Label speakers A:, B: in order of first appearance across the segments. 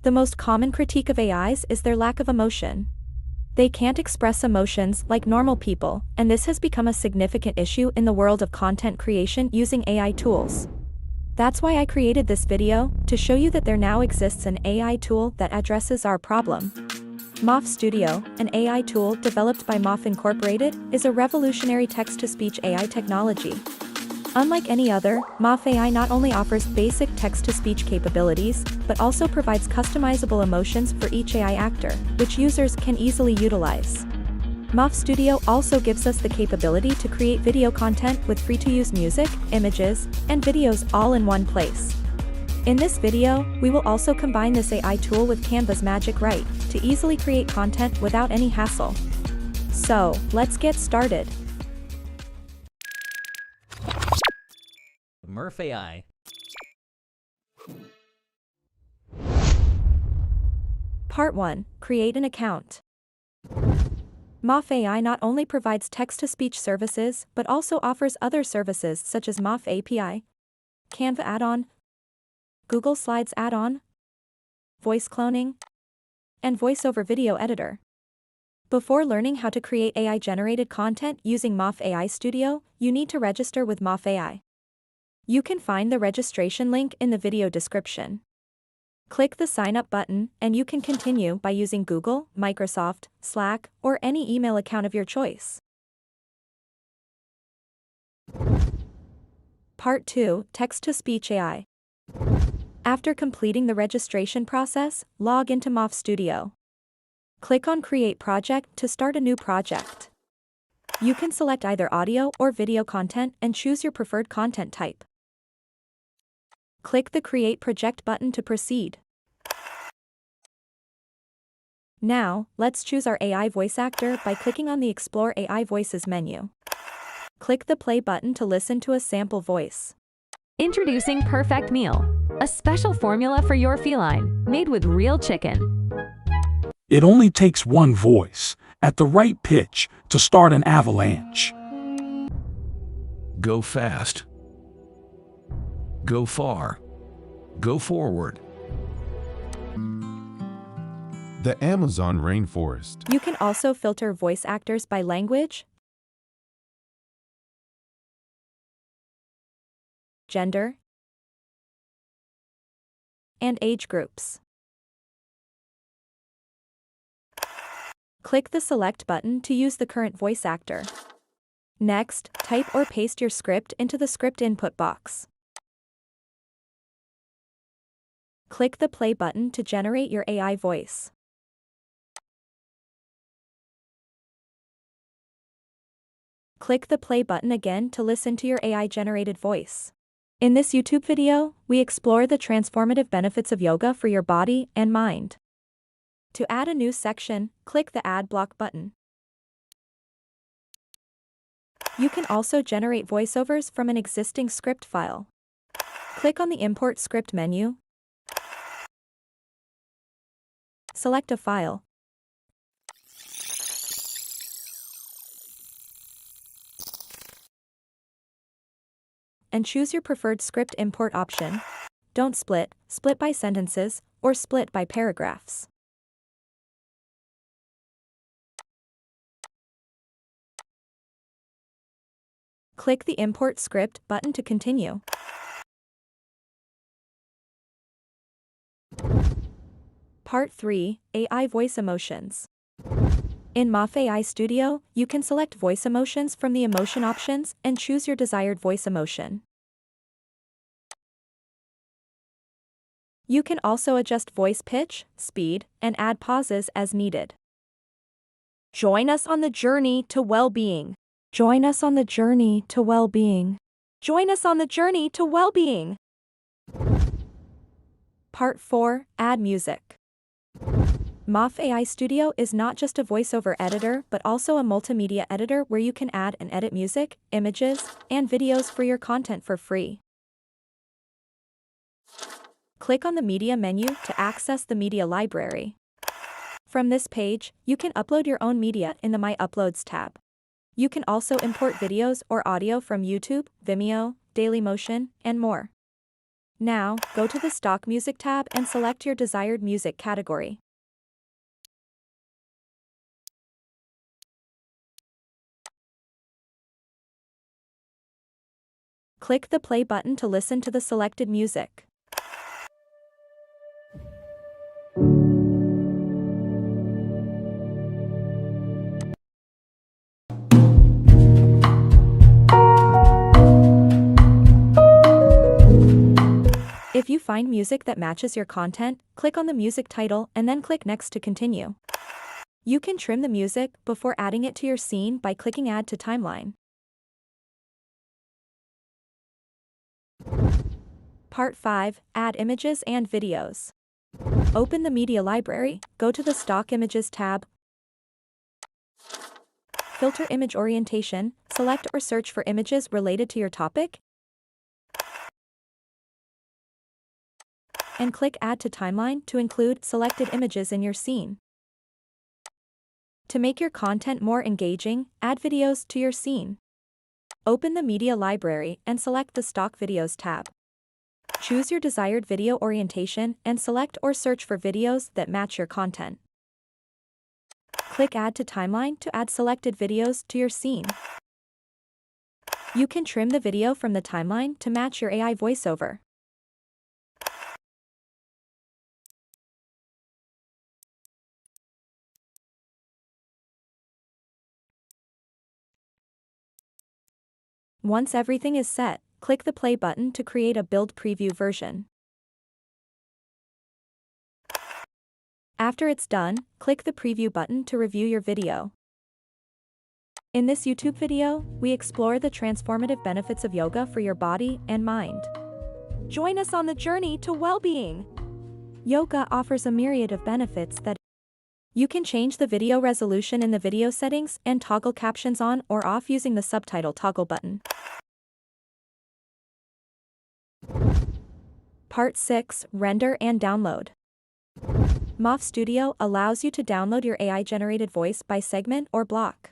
A: The most common critique of AIs is their lack of emotion. They can't express emotions like normal people, and this has become a significant issue in the world of content creation using AI tools. That's why I created this video, to show you that there now exists an AI tool that addresses our problem. Murf Studio, an AI tool developed by Murf Incorporated, is a revolutionary text-to-speech AI technology. Unlike any other, Murf AI not only offers basic text-to-speech capabilities, but also provides customizable emotions for each AI actor, which users can easily utilize. Murf Studio also gives us the capability to create video content with free-to-use music, images, and videos all in one place. In this video, we will also combine this AI tool with Canva's magic right, to easily create content without any hassle. So, let's get started.
B: Murf AI.
A: Part 1. Create an account. Murf AI not only provides text-to-speech services, but also offers other services such as Murf API, Canva add-on, Google Slides add-on, voice cloning, and voiceover video editor. Before learning how to create AI-generated content using Murf AI Studio, you need to register with Murf AI. You can find the registration link in the video description. Click the Sign Up button, and you can continue by using Google, Microsoft, Slack, or any email account of your choice. Part 2. Text-to-Speech AI. After completing the registration process, log into Murf Studio. Click on Create Project to start a new project. You can select either audio or video content and choose your preferred content type. Click the Create Project button to proceed. Now, let's choose our AI voice actor by clicking on the Explore AI Voices menu. Click the play button to listen to a sample voice.
C: Introducing Perfect Meal, a special formula for your feline, made with real chicken.
D: It only takes one voice, at the right pitch, to start an avalanche.
E: Go fast. Go far. Go forward.
F: The Amazon rainforest.
A: You can also filter voice actors by language, gender, and age groups. Click the Select button to use the current voice actor. Next, type or paste your script into the script input box. Click the Play button to generate your AI voice. Click the Play button again to listen to your AI-generated voice. In this YouTube video, we explore the transformative benefits of yoga for your body and mind. To add a new section, click the Add Block button. You can also generate voiceovers from an existing script file. Click on the Import Script menu. Select a file. And choose your preferred script import option. Don't split, split by sentences, or split by paragraphs. Click the Import Script button to continue. Part 3. AI Voice Emotions. In Murf AI Studio, you can select voice emotions from the emotion options and choose your desired voice emotion. You can also adjust voice pitch, speed, and add pauses as needed. Join us on the journey to well-being. Join us on the journey to well-being. Join us on the journey to well-being. Part 4. Add music. Murf AI Studio is not just a voiceover editor but also a multimedia editor where you can add and edit music, images, and videos for your content for free. Click on the Media menu to access the media library. From this page, you can upload your own media in the My Uploads tab. You can also import videos or audio from YouTube, Vimeo, Dailymotion, and more. Now, go to the Stock Music tab and select your desired music category. Click the play button to listen to the selected music. If you find music that matches your content, click on the music title and then click Next to continue. You can trim the music before adding it to your scene by clicking Add to Timeline. Part 5. Add images and videos. Open the Media Library, go to the Stock Images tab, filter Image Orientation, select or search for images related to your topic, and click Add to Timeline to include selected images in your scene. To make your content more engaging, add videos to your scene. Open the Media Library and select the Stock Videos tab. Choose your desired video orientation and select or search for videos that match your content. Click Add to Timeline to add selected videos to your scene. You can trim the video from the timeline to match your AI voiceover. Once everything is set, click the play button to create a build preview version. After it's done, click the preview button to review your video. In this YouTube video, we explore the transformative benefits of yoga for your body and mind. Join us on the journey to well-being. Yoga offers a myriad of benefits that you can change the video resolution in the video settings and toggle captions on or off using the subtitle toggle button. Part 6. Render and Download. Murf Studio allows you to download your AI-generated voice by segment or block.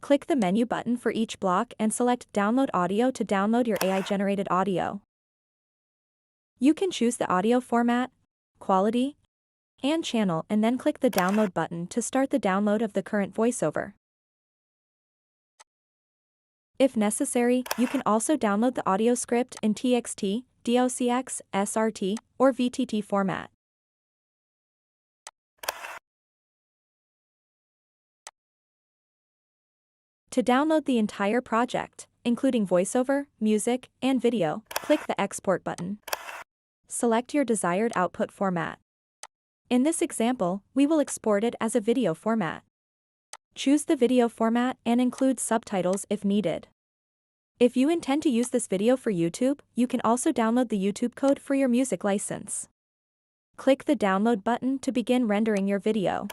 A: Click the menu button for each block and select Download Audio to download your AI-generated audio. You can choose the audio format, quality, and channel and then click the Download button to start the download of the current voiceover. If necessary, you can also download the audio script in TXT, DOCX, SRT, or VTT format. To download the entire project, including voiceover, music, and video, click the Export button. Select your desired output format. In this example, we will export it as a video format. Choose the video format and include subtitles if needed. If you intend to use this video for YouTube, you can also download the YouTube code for your music license. Click the Download button to begin rendering your video.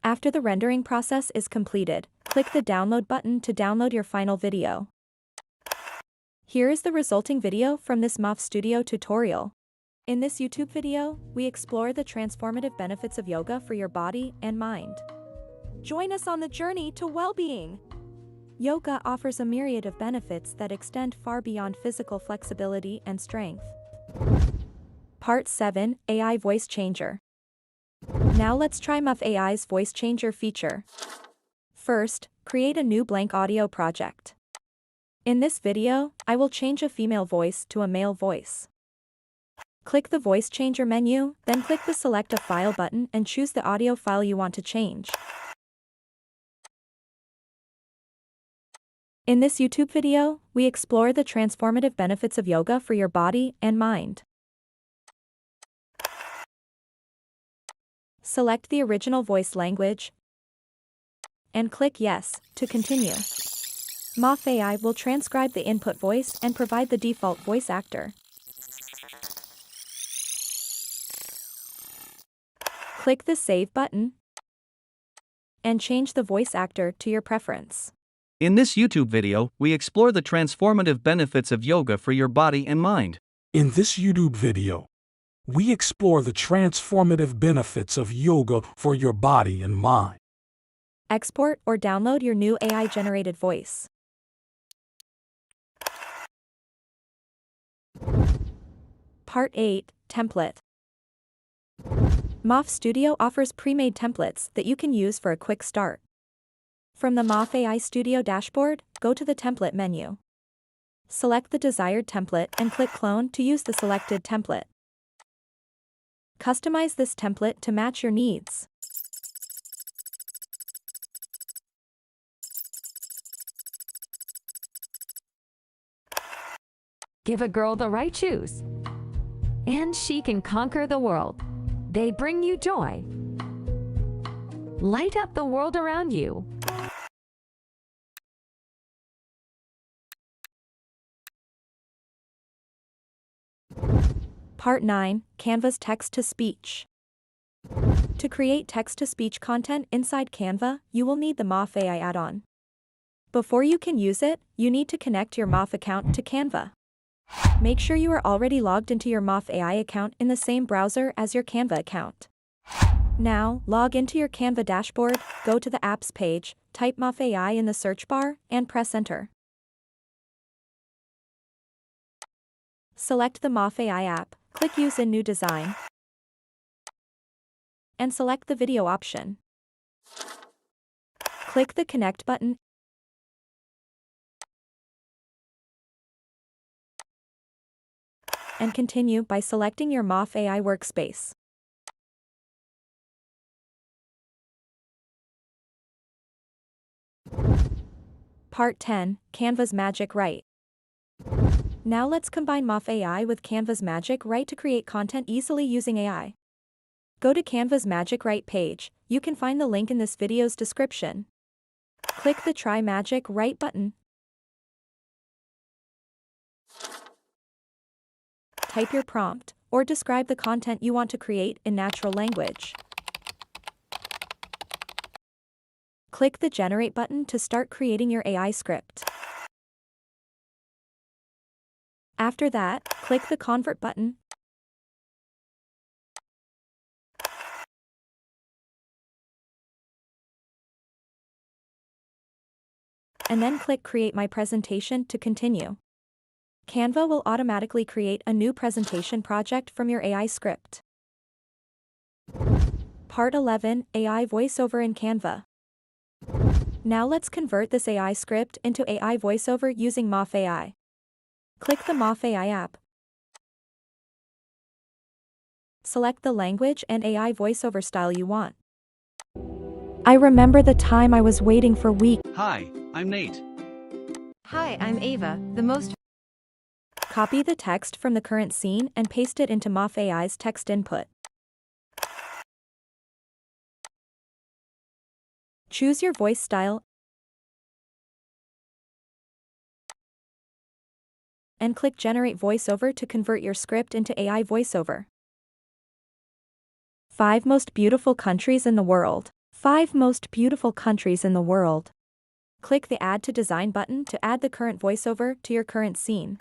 A: After the rendering process is completed, click the Download button to download your final video. Here is the resulting video from this Murf Studio tutorial. In this YouTube video, we explore the transformative benefits of yoga for your body and mind. Join us on the journey to well-being. Yoga offers a myriad of benefits that extend far beyond physical flexibility and strength. Part 7. AI Voice Changer. Now let's try Murf AI's Voice Changer feature. First, create a new blank audio project. In this video, I will change a female voice to a male voice. Click the Voice Changer menu, then click the Select a File button and choose the audio file you want to change. In this YouTube video, we explore the transformative benefits of yoga for your body and mind. Select the original voice language and click Yes to continue. Murf AI will transcribe the input voice and provide the default voice actor. Click the Save button and change the voice actor to your preference.
B: In this YouTube video, we explore the transformative benefits of yoga for your body and mind.
D: In this YouTube video, we explore the transformative benefits of yoga for your body and mind.
A: Export or download your new AI-generated voice. Part 8, Template. Murf Studio offers pre-made templates that you can use for a quick start. From the Murf AI Studio dashboard, go to the Template menu. Select the desired template and click Clone to use the selected template. Customize this template to match your needs.
C: Give a girl the right shoes, and she can conquer the world. They bring you joy. Light up the world around you.
A: Part 9, Canva's Text-to-Speech. To create text-to-speech content inside Canva, you will need the Murf AI add-on. Before you can use it, you need to connect your Murf account to Canva. Make sure you are already logged into your Murf AI account in the same browser as your Canva account. Now, log into your Canva dashboard, go to the Apps page, type Murf AI in the search bar, and press Enter. Select the Murf AI app, click Use in New Design, and select the video option. Click the Connect button and continue by selecting your Murf AI workspace. Part 10, Canva's Magic Write. Now let's combine Murf AI with Canva's Magic Write to create content easily using AI. Go to Canva's Magic Write page, you can find the link in this video's description. Click the Try Magic Write button. Type your prompt, or describe the content you want to create in natural language. Click the Generate button to start creating your AI script. After that, click the Convert button. And then click Create My Presentation to continue. Canva will automatically create a new presentation project from your AI script. Part 11, AI Voiceover in Canva. Now let's convert this AI script into AI voiceover using Murf AI. Click the Murf AI app. Select the language and AI voiceover style you want. I remember the time I was waiting for weeks.
B: Hi, I'm Nate.
G: Hi, I'm Ava, the most.
A: Copy the text from the current scene and paste it into Murf AI's text input. Choose your voice style and click Generate Voiceover to convert your script into AI voiceover. 5 most beautiful countries in the world. 5 most beautiful countries in the world. Click the Add to Design button to add the current voiceover to your current scene.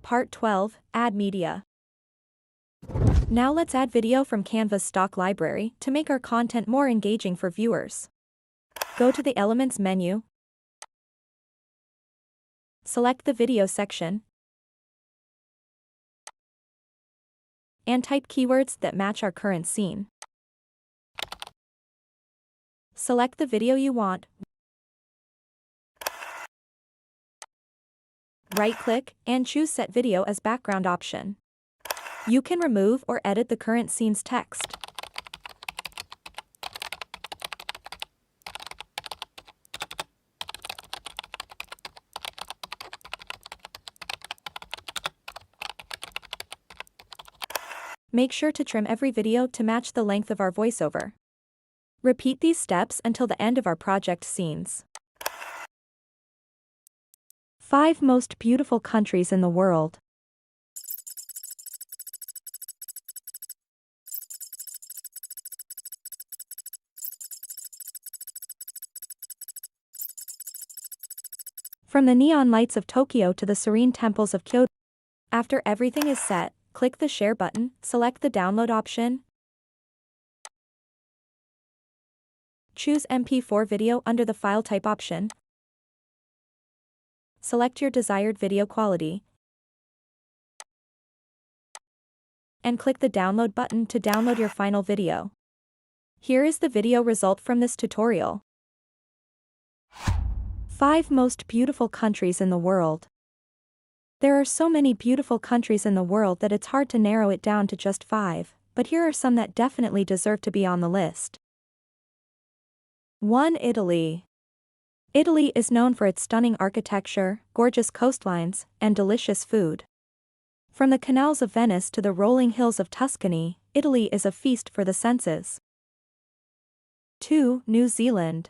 A: Part 12, Add Media. Now let's add video from Canva's stock library to make our content more engaging for viewers. Go to the Elements menu. Select the video section and type keywords that match our current scene. Select the video you want. Right-click and choose Set Video as background option. You can remove or edit the current scene's text. Make sure to trim every video to match the length of our voiceover. Repeat these steps until the end of our project scenes. 5 most beautiful countries in the world. From the neon lights of Tokyo to the serene temples of Kyoto. After everything is set, click the Share button, select the Download option. Choose MP4 video under the File Type option. Select your desired video quality and click the download button to download your final video. Here is the video result from this tutorial. 5 most beautiful countries in the world. There are so many beautiful countries in the world that it's hard to narrow it down to just 5, but here are some that definitely deserve to be on the list. 1. Italy. Italy is known for its stunning architecture, gorgeous coastlines, and delicious food. From the canals of Venice to the rolling hills of Tuscany, Italy is a feast for the senses. 2. New Zealand.